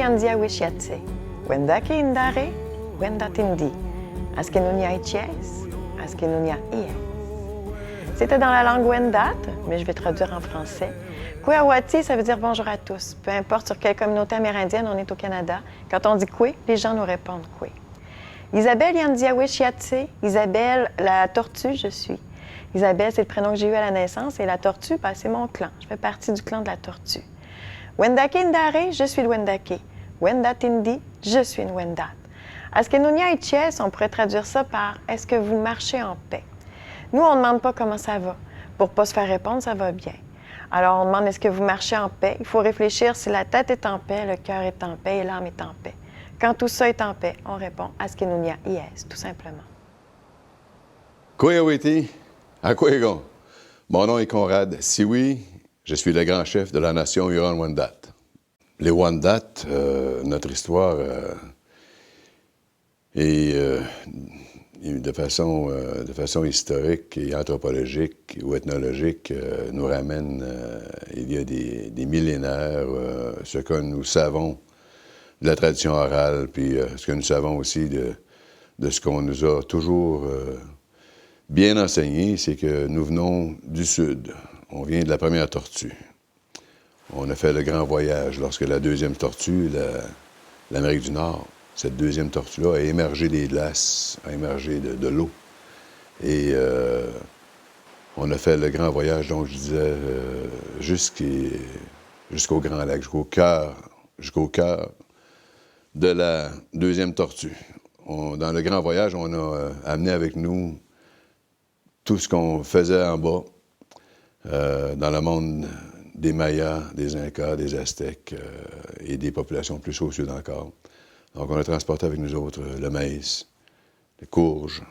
yandia wishiatse, wendake indare, wendatindi, askenunia ichies, askenunia ies. C'était dans la langue Wendat, mais je vais traduire en français. Kwe-Awati, ça veut dire bonjour à tous. Peu importe sur quelle communauté amérindienne on est au Canada, quand on dit Kwe, les gens nous répondent Kwe. Isabelle Yandiawe-Chiatse, Isabelle, la tortue, je suis. Isabelle, c'est le prénom que j'ai eu à la naissance, et la tortue, ben, c'est mon clan. Je fais partie du clan de la tortue. Wendake Indare, je suis le Wendake. Wendatindi, je suis une Wendat. Askenunia Ichies, on pourrait traduire ça par « Est-ce que vous marchez en paix? » Nous, on ne demande pas comment ça va. Pour ne pas se faire répondre, ça va bien. Alors, on demande est-ce que vous marchez en paix? Il faut réfléchir si la tête est en paix, le cœur est en paix et l'âme est en paix. Quand tout ça est en paix, on répond Askenunia Ies, tout simplement. Kwe-Awati, Akwegon. Mon nom est Conrad Sioui. Je suis le grand chef de la nation Huron-Wendat. Les Wendat, notre histoire est de façon historique et anthropologique ou ethnologique nous ramène il y a des millénaires ce que nous savons de la tradition orale, puis ce que nous savons aussi de ce qu'on nous a toujours bien enseigné, c'est que nous venons du Sud. On vient de la première tortue. On a fait le grand voyage lorsque la deuxième tortue, l'Amérique du Nord, cette deuxième tortue-là a émergé des glaces, a émergé de l'eau. Et on a fait le grand voyage, donc je disais, jusqu'au Grand Lac, jusqu'au cœur de la deuxième tortue. Dans le grand voyage, on a amené avec nous tout ce qu'on faisait en bas, dans le monde des Mayas, des Incas, des Aztèques et des populations plus au sud encore. Donc, on a transporté avec nous autres le maïs, les courges,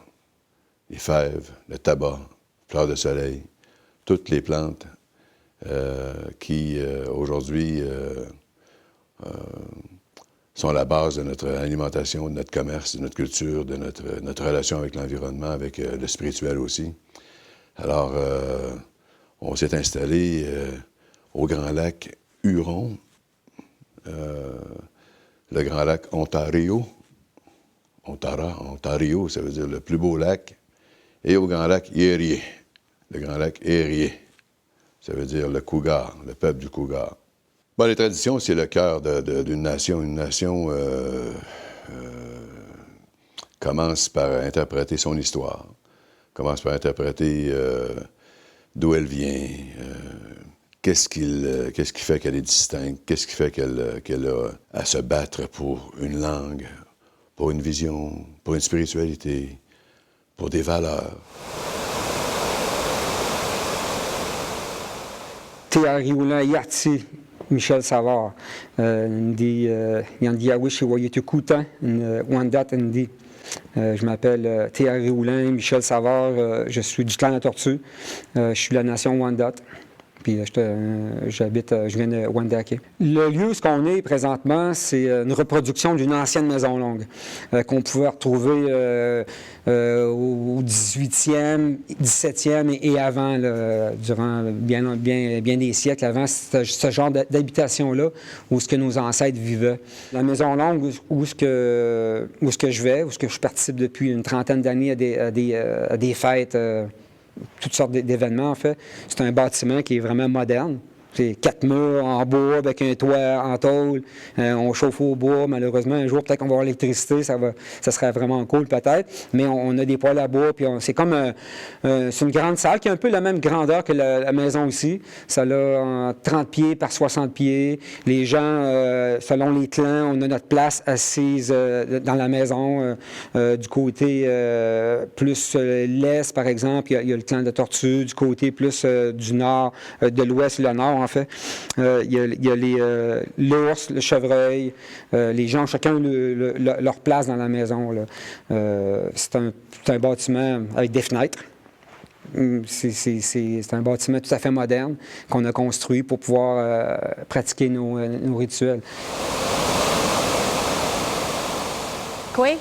les fèves, le tabac, fleurs de soleil, toutes les plantes qui, aujourd'hui, sont la base de notre alimentation, de notre commerce, de notre culture, de notre relation avec l'environnement, avec le spirituel aussi. Alors, on s'est installé au Grand Lac Huron, le Grand Lac Ontario. Ontario, ça veut dire le plus beau lac. Et au Grand Lac Erie, le Grand Lac Erie, ça veut dire le Cougar, le peuple du Cougar. Bon, les traditions, c'est le cœur d'une nation. Une nation commence par interpréter son histoire, commence par interpréter d'où elle vient, qu'est-ce qui fait qu'elle est distincte, qu'est-ce qui fait qu'elle a à se battre pour une langue, pour une vision, pour une spiritualité, pour des valeurs. Teariula Yatsi, Michel Savard, Ndi Yandiawishi Wayutukuta, Wendat Ndi. Je m'appelle Théa-Réoulin, Michel Savard, je suis du clan de la Tortue, je suis de la nation Wendat, puis je viens de Wendake. Le lieu où on est présentement, c'est une reproduction d'une ancienne maison longue qu'on pouvait retrouver au 18e, 17e et avant, durant bien des siècles avant, ce genre d'habitation-là où ce que nos ancêtres vivaient. La maison longue où ce que je participe depuis une trentaine d'années à des fêtes, toutes sortes d'événements, en fait. C'est un bâtiment qui est vraiment moderne. C'est 4 murs en bois avec un toit en tôle. On chauffe au bois. Malheureusement, un jour, peut-être qu'on va avoir l'électricité. Ça serait vraiment cool, peut-être. Mais on a des poêles à bois. Puis c'est comme c'est une grande salle qui a un peu la même grandeur que la maison ici. Ça a 30 pieds par 60 pieds. Les gens, selon les clans, on a notre place assise dans la maison. Du côté plus l'est, par exemple, il y a le clan de Tortue. Du côté plus du nord, de l'ouest et le nord, en fait. Il y a l'ours, le chevreuil. Les gens ont chacun leur place dans la maison. Là. C'est un bâtiment avec des fenêtres. C'est un bâtiment tout à fait moderne qu'on a construit pour pouvoir pratiquer nos rituels. Kwe,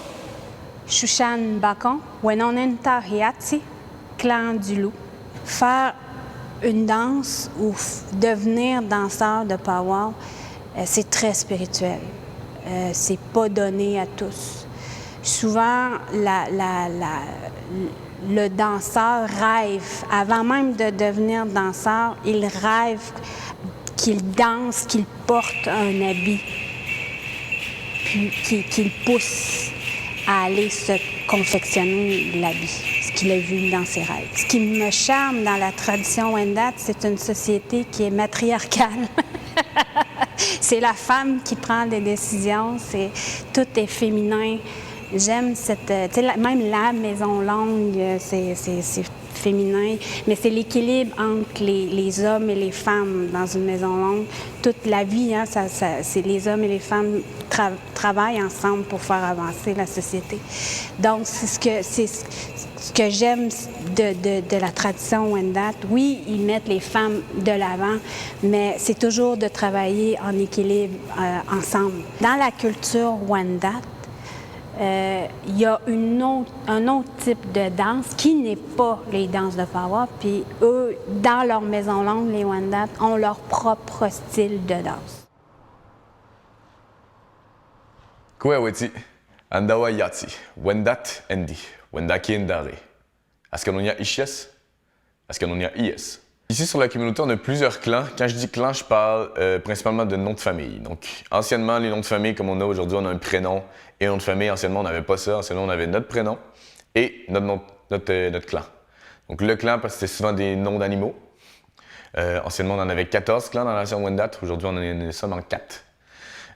Shushan Bakon, Wenonen Tariati, clan du loup. Faire une danse ou devenir danseur de powwow, c'est très spirituel. c'est pas donné à tous. Souvent, le danseur rêve, avant même de devenir danseur, il rêve qu'il danse, qu'il porte un habit, puis qu'il pousse à aller se confectionner l'habit, ce qu'il a vu dans ses rêves. Ce qui me charme dans la tradition Wendat, c'est une société qui est matriarcale. C'est la femme qui prend des décisions, tout est féminin. J'aime cette... même la maison longue, c'est féminin, mais c'est l'équilibre entre les hommes et les femmes dans une maison longue. Toute la vie, hein, c'est les hommes et les femmes travaillent ensemble pour faire avancer la société. Donc, c'est ce que j'aime de la tradition Wendat. Oui, ils mettent les femmes de l'avant, mais c'est toujours de travailler en équilibre ensemble. Dans la culture Wendat, il y a un autre type de danse qui n'est pas les danses de power, puis eux, dans leur maison longue, les Wendat, ont leur propre style de danse. Kueweti, Andawa Yati, Wendat Endi, Wendaki Endare. Askanonia Ishes, Askanonia Ies. Ici, sur la communauté, on a plusieurs clans. Quand je dis clan, je parle principalement de noms de famille. Donc, anciennement, les noms de famille, comme on a aujourd'hui, on a un prénom et un nom de famille. Anciennement, on n'avait pas ça. Anciennement, on avait notre prénom et notre clan. Donc, le clan, parce que c'était souvent des noms d'animaux. Anciennement, on en avait 14 clans dans la nation Wendat. Aujourd'hui, on en est seulement 4.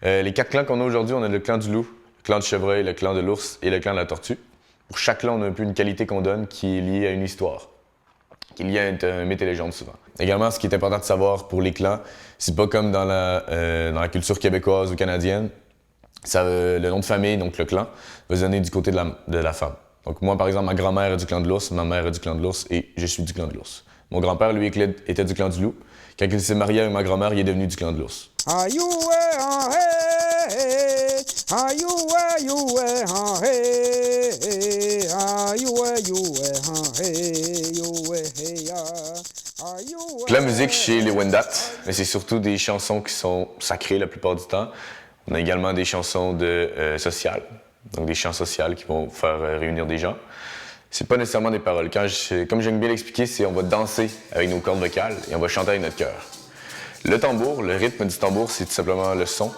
Les 4 clans qu'on a aujourd'hui, on a le clan du loup, le clan du chevreuil, le clan de l'ours et le clan de la tortue. Pour chaque clan, on a un peu une qualité qu'on donne qui est liée à une histoire. Il y a un mythe et légende souvent. Également, ce qui est important de savoir pour les clans, c'est pas comme dans la culture québécoise ou canadienne. Le nom de famille, donc le clan, va se donner du côté de la femme. Donc moi, par exemple, ma grand-mère est du clan de l'ours, ma mère est du clan de l'ours et je suis du clan de l'ours. Mon grand-père, lui, était du clan du loup. Quand il s'est marié avec ma grand-mère, il est devenu du clan de l'ours. La musique chez les Wendat, mais c'est surtout des chansons qui sont sacrées la plupart du temps. On a également des chansons sociales, donc des chants sociaux qui vont faire réunir des gens. C'est pas nécessairement des paroles. Comme j'aime bien l'expliquer, c'est on va danser avec nos cordes vocales et on va chanter avec notre cœur. Le tambour, le rythme du tambour, c'est tout simplement le son,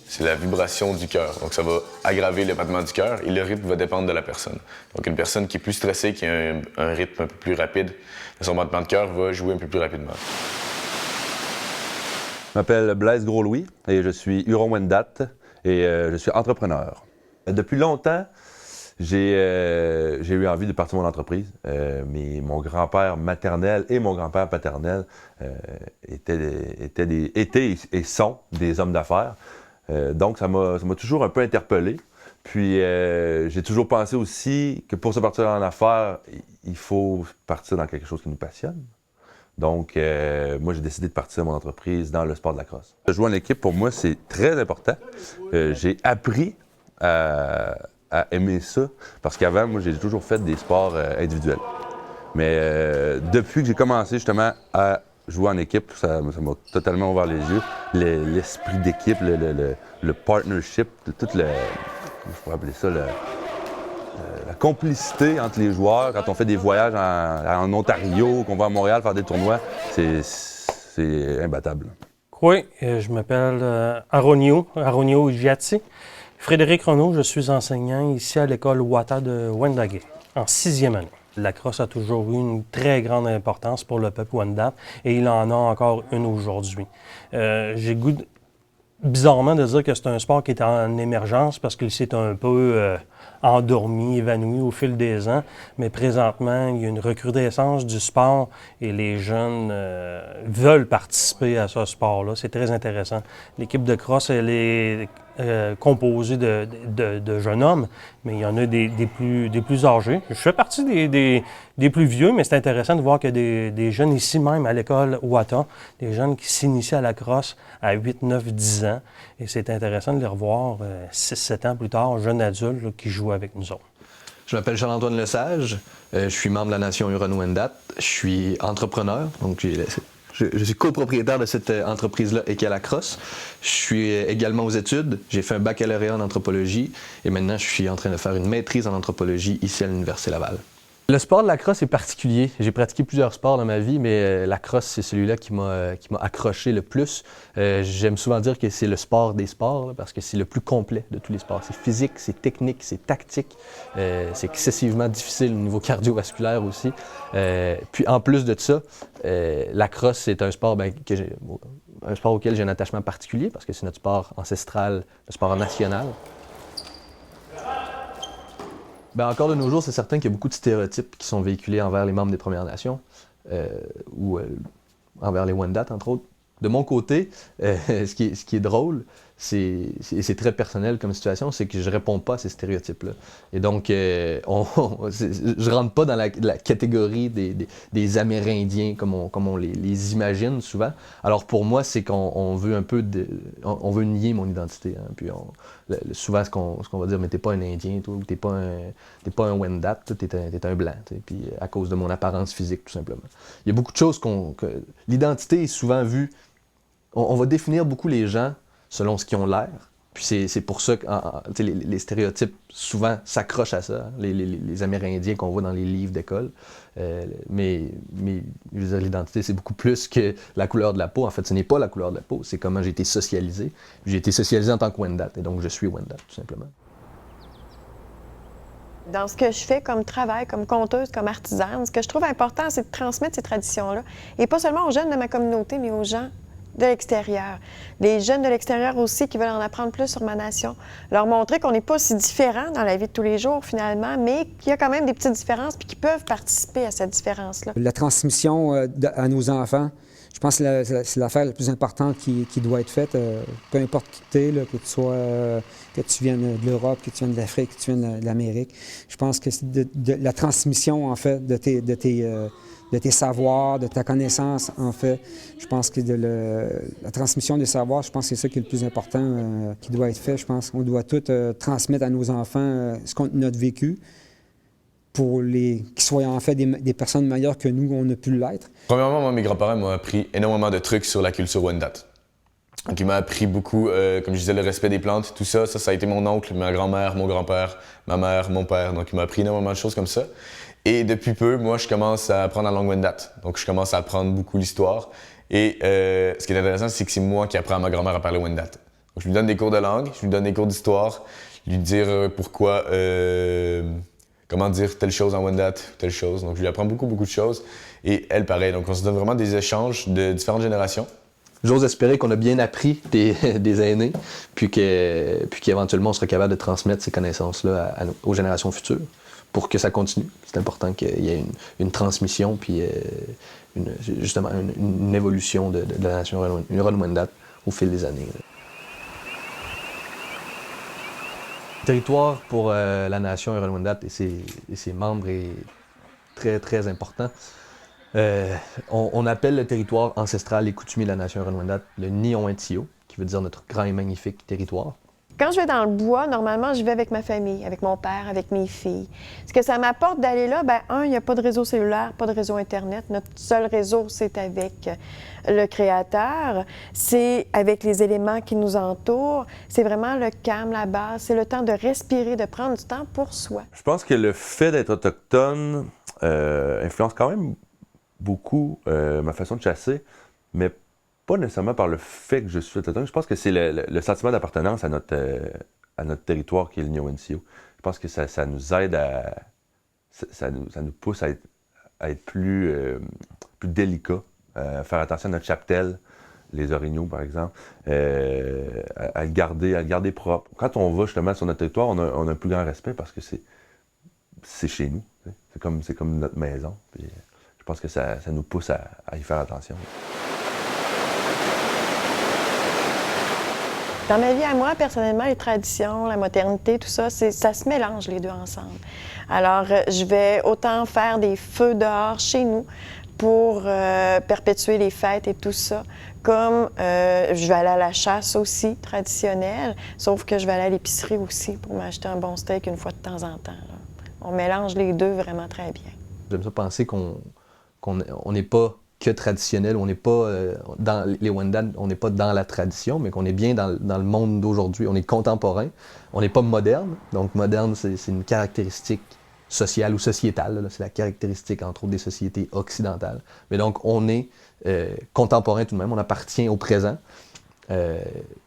c'est la vibration du cœur. Donc ça va aggraver le battement du cœur et le rythme va dépendre de la personne. Donc une personne qui est plus stressée, qui a un rythme un peu plus rapide de son battement de cœur, va jouer un peu plus rapidement. Je m'appelle Blaise Gros-Louis et je suis Huron-Wendat et je suis entrepreneur. Depuis longtemps, j'ai eu envie de partir mon entreprise. Mon grand-père maternel et mon grand-père paternel étaient et sont des hommes d'affaires. Donc, ça m'a toujours un peu interpellé. Puis, j'ai toujours pensé aussi que pour se partir en affaires, il faut partir dans quelque chose qui nous passionne. Donc, moi, j'ai décidé de partir mon entreprise dans le sport de la crosse. Jouer en équipe, pour moi, c'est très important. J'ai appris à aimer ça, parce qu'avant, moi, j'ai toujours fait des sports individuels. Mais depuis que j'ai commencé justement à jouer en équipe, ça m'a totalement ouvert les yeux. L'esprit d'équipe, le partnership, tout je pourrais appeler ça la complicité entre les joueurs. Quand on fait des voyages en Ontario, qu'on va à Montréal faire des tournois, c'est imbattable. Oui, je m'appelle Aronio Giatti. Frédéric Renaud, je suis enseignant ici à l'école Wata de Wendake, en 6e année. La crosse a toujours eu une très grande importance pour le peuple Wendat et il en a encore une aujourd'hui. J'ai goût, bizarrement, de dire que c'est un sport qui est en émergence parce qu'il s'est un peu endormi, évanoui au fil des ans, mais présentement, il y a une recrudescence du sport et les jeunes veulent participer à ce sport-là. C'est très intéressant. L'équipe de crosse, elle est composée de jeunes hommes, mais il y en a des plus âgés. Je fais partie des plus vieux, mais c'est intéressant de voir qu'il y a des jeunes ici même à l'école Wata, des jeunes qui s'initient à la crosse à 8, 9, 10 ans. Et c'est intéressant de les revoir 6, 7 ans plus tard, jeunes adultes là, qui jouent avec nous autres. Je m'appelle Charles-Antoine Lesage, je suis membre de la Nation Huron-Wendat, je suis entrepreneur, donc j'ai Je suis copropriétaire de cette entreprise-là, Eke Lacrosse. Je suis également aux études. J'ai fait un baccalauréat en anthropologie et maintenant je suis en train de faire une maîtrise en anthropologie ici à l'Université Laval. Le sport de la crosse est particulier. J'ai pratiqué plusieurs sports dans ma vie, mais la crosse, c'est celui-là qui m'a accroché le plus. J'aime souvent dire que c'est le sport des sports, là, parce que c'est le plus complet de tous les sports. C'est physique, c'est technique, c'est tactique. C'est excessivement difficile au niveau cardiovasculaire aussi. Puis en plus de ça, la crosse, c'est un sport un sport auquel j'ai un attachement particulier, parce que c'est notre sport ancestral, le sport national. Bien, encore de nos jours, c'est certain qu'il y a beaucoup de stéréotypes qui sont véhiculés envers les membres des Premières Nations ou envers les Wendat, entre autres. De mon côté, ce qui est drôle, c'est très personnel comme situation, c'est que je réponds pas à ces stéréotypes-là. Et donc, je rentre pas dans la catégorie des Amérindiens comme on les imagine souvent. Alors pour moi, c'est qu'on veut un peu on veut nier mon identité. Hein. Puis souvent, ce qu'on va dire, mais t'es pas un Indien, toi, ou t'es pas un Wendat, t'es un blanc. Puis à cause de mon apparence physique, tout simplement. Il y a beaucoup de choses l'identité est souvent vue. On va définir beaucoup les gens selon ce qu'ils ont l'air. Puis c'est pour ça que les stéréotypes, souvent, s'accrochent à ça, hein, les Amérindiens qu'on voit dans les livres d'école. Mais je veux dire, l'identité, c'est beaucoup plus que la couleur de la peau. En fait, ce n'est pas la couleur de la peau, c'est comment j'ai été socialisé. J'ai été socialisé en tant que Wendat, et donc je suis Wendat, tout simplement. Dans ce que je fais comme travail, comme conteuse, comme artisane, ce que je trouve important, c'est de transmettre ces traditions-là. Et pas seulement aux jeunes de ma communauté, mais aux gens de l'extérieur. Les jeunes de l'extérieur aussi qui veulent en apprendre plus sur ma nation. Leur montrer qu'on n'est pas si différents dans la vie de tous les jours, finalement, mais qu'il y a quand même des petites différences puis qu'ils peuvent participer à cette différence-là. La transmission à nos enfants, je pense que c'est l'affaire la plus importante qui doit être faite. Peu importe qui tu es, que tu sois, que tu viennes de l'Europe, que tu viennes de l'Afrique, que tu viennes de l'Amérique. Je pense que c'est la transmission, en fait, de tes savoirs, de ta connaissance, en fait. Je pense que la transmission des savoirs, je pense que c'est ça qui est le plus important qui doit être fait. Je pense qu'on doit tout transmettre à nos enfants notre vécu pour qu'ils soient en fait des personnes meilleures que nous, on a pu l'être. Premièrement, moi, mes grands-parents m'ont appris énormément de trucs sur la culture Wendat. Donc, il m'a appris beaucoup, comme je disais, le respect des plantes, tout ça. Ça a été mon oncle, ma grand-mère, mon grand-père, ma mère, mon père. Donc, il m'a appris énormément de choses comme ça. Et depuis peu, moi, je commence à apprendre la langue Wendat. Donc, je commence à apprendre beaucoup l'histoire. Et ce qui est intéressant, c'est que c'est moi qui apprends à ma grand-mère à parler Wendat. Donc, je lui donne des cours de langue, je lui donne des cours d'histoire, lui dire pourquoi, comment dire telle chose en Wendat, telle chose. Donc, je lui apprends beaucoup de choses. Et elle, pareil. Donc, on se donne vraiment des échanges de différentes générations. J'ose espérer qu'on a bien appris des aînés, puis qu'éventuellement, on sera capable de transmettre ces connaissances-là aux générations futures pour que ça continue. C'est important qu'il y ait une transmission, puis justement une évolution de la nation Huron-Wendat au fil des années. Le territoire pour la nation Huron-Wendat et ses membres est très, très important. On appelle le territoire ancestral et coutumier de la nation Huron-Wendat le Ni-o-Intio, qui veut dire notre grand et magnifique territoire. Quand je vais dans le bois, normalement, je vais avec ma famille, avec mon père, avec mes filles. Ce que ça m'apporte d'aller là, il n'y a pas de réseau cellulaire, pas de réseau Internet. Notre seul réseau, c'est avec le Créateur, c'est avec les éléments qui nous entourent. C'est vraiment le calme, la base, c'est le temps de respirer, de prendre du temps pour soi. Je pense que le fait d'être autochtone influence quand même beaucoup ma façon de chasser, mais pas nécessairement par le fait que je suis autochtone. Je pense que c'est le sentiment d'appartenance à notre territoire qui est le Ni-o-Intio. Je pense que ça nous aide ça nous pousse à être plus délicat, à faire attention à notre cheptel, les orignaux par exemple, à le garder propre. Quand on va justement sur notre territoire, on a un plus grand respect parce que c'est chez nous. C'est comme notre maison. Puis, je pense que ça nous pousse à y faire attention. Dans ma vie à moi, personnellement, les traditions, la modernité, tout ça, ça se mélange les deux ensemble. Alors, je vais autant faire des feux dehors chez nous pour perpétuer les fêtes et tout ça, comme je vais aller à la chasse aussi, traditionnelle, sauf que je vais aller à l'épicerie aussi pour m'acheter un bon steak une fois de temps en temps. Là. On mélange les deux vraiment très bien. J'aime ça penser qu'on n'est pas que traditionnel, on n'est pas dans les Wendat, on n'est pas dans la tradition, mais qu'on est bien dans le monde d'aujourd'hui. On est contemporain, on n'est pas moderne. Donc moderne, c'est une caractéristique sociale ou sociétale. C'est la caractéristique, entre autres, des sociétés occidentales. Mais donc, on est contemporain tout de même, on appartient au présent,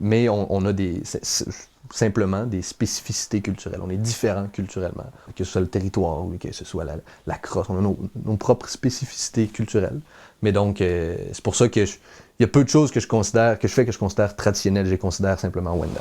mais on a simplement des spécificités culturelles. On est différent culturellement, que ce soit le territoire ou que ce soit la crosse. On a nos propres spécificités culturelles. Mais donc, c'est pour ça qu'il y a peu de choses que je considère traditionnelles. Je les considère simplement Wendat.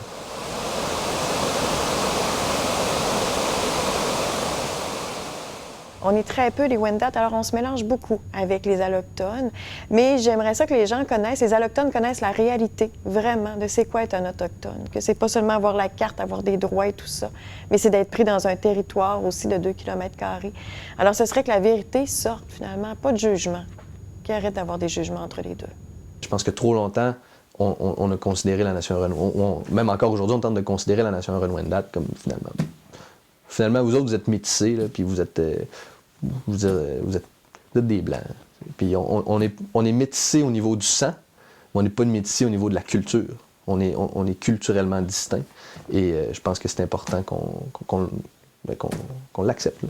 On est très peu les Wendat, alors on se mélange beaucoup avec les Allochtones. Mais j'aimerais ça que les gens connaissent, les Allochtones connaissent la réalité, vraiment, de c'est quoi être un Autochtone. Que c'est pas seulement avoir la carte, avoir des droits et tout ça, mais c'est d'être pris dans un territoire aussi de 2 km². Alors ce serait que la vérité sorte, finalement, pas de jugement, qu'ils arrêtent d'avoir des jugements entre les deux. Je pense que trop longtemps, on a considéré la nation Huron. Même encore aujourd'hui, on tente de considérer la nation Huron-Wendat comme finalement. Finalement, vous autres, vous êtes métissés, là, puis vous êtes des Blancs. Puis on est métissés au niveau du sang, mais on n'est pas métissés au niveau de la culture. On est culturellement distincts. Et je pense que c'est important qu'on l'accepte.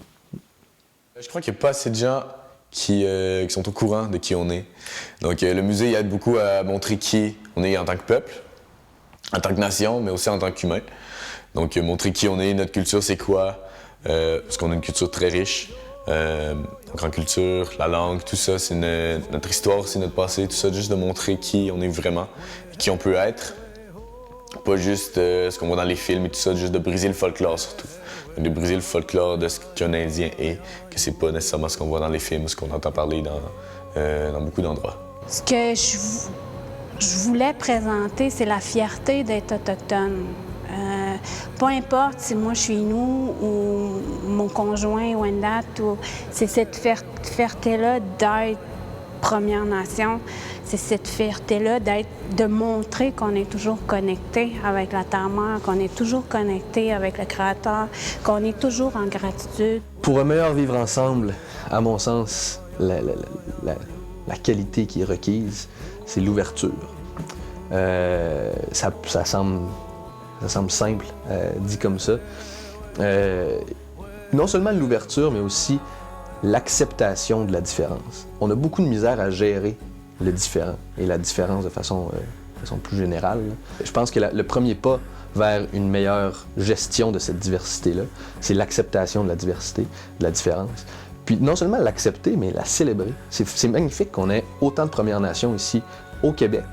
Je crois qu'il n'y a pas assez de gens qui sont au courant de qui on est. Donc le musée il aide beaucoup à montrer qui on est en tant que peuple, en tant que nation, mais aussi en tant qu'humain. Donc montrer qui on est, notre culture c'est quoi, parce qu'on a une culture très riche. Donc en culture, la langue, tout ça, c'est notre histoire, c'est notre passé, tout ça, juste de montrer qui on est vraiment, et qui on peut être. Pas juste ce qu'on voit dans les films et tout ça, juste de briser le folklore surtout. Donc, de briser le folklore de ce qu'un Indien est, que c'est pas nécessairement ce qu'on voit dans les films, ce qu'on entend parler dans beaucoup d'endroits. Ce que je voulais présenter, c'est la fierté d'être autochtone. Peu importe si moi je suis Innu ou mon conjoint Wendat, c'est cette fierté-là d'être Première Nation, c'est cette fierté-là de montrer qu'on est toujours connecté avec la Terre-Mère, qu'on est toujours connecté avec le Créateur, qu'on est toujours en gratitude. Pour un meilleur vivre ensemble, à mon sens, la qualité qui est requise, c'est l'ouverture. Ça semble simple, dit comme ça. Non seulement l'ouverture, mais aussi l'acceptation de la différence. On a beaucoup de misère à gérer le différent et la différence de façon plus générale. Je pense que le premier pas vers une meilleure gestion de cette diversité-là, c'est l'acceptation de la diversité, de la différence. Puis non seulement l'accepter, mais la célébrer. C'est magnifique qu'on ait autant de Premières Nations ici au Québec.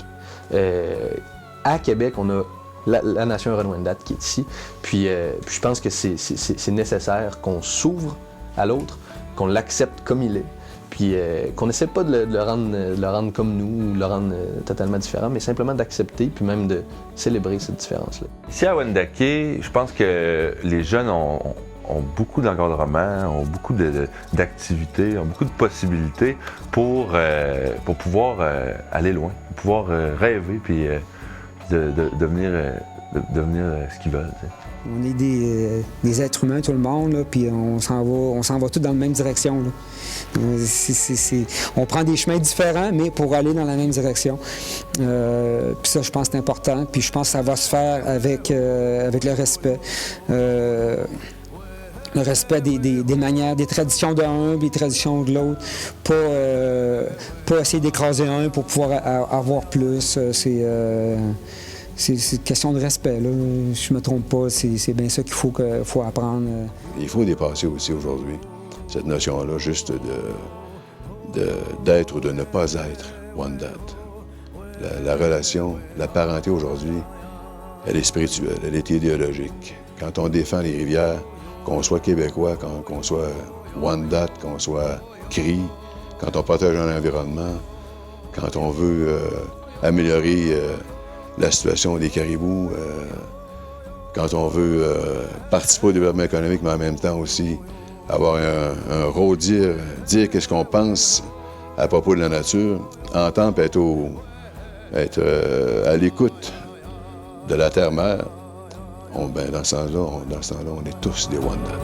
À Québec, on a la nation Huron-Wendat qui est ici. Puis je pense que c'est nécessaire qu'on s'ouvre à l'autre, qu'on l'accepte comme il est, puis qu'on n'essaie pas de le rendre comme nous, ou de le rendre totalement différent, mais simplement d'accepter, puis même de célébrer cette différence-là. Ici à Wendake, je pense que les jeunes ont beaucoup d'encadrement, ont beaucoup d'activités, ont beaucoup de possibilités pour pouvoir aller loin, pour pouvoir rêver, puis de devenir ce qu'ils veulent. T'sais. On est des êtres humains, tout le monde, là, puis on s'en va tous dans la même direction. Là. On prend des chemins différents, mais pour aller dans la même direction. Puis ça, je pense que c'est important. Puis je pense que ça va se faire avec le respect. Le respect des manières, des traditions d'un, des traditions de l'autre. Pas essayer d'écraser un pour pouvoir avoir plus. C'est une question de respect, là. Si je ne me trompe pas, c'est bien ça qu'il faut apprendre. Il faut dépasser aussi aujourd'hui cette notion-là, juste d'être ou de ne pas être Wendat. La relation, la parenté aujourd'hui, elle est spirituelle, elle est idéologique. Quand on défend les rivières, qu'on soit québécois, qu'on soit Wendat, qu'on soit Cri, quand on protège un environnement, quand on veut améliorer la situation des caribous, quand on veut participer au développement économique, mais en même temps aussi avoir un rôle, dire qu'est-ce qu'on pense à propos de la nature, entendre être à l'écoute de la terre-mère, dans ce sens-là, on est tous des Wendat.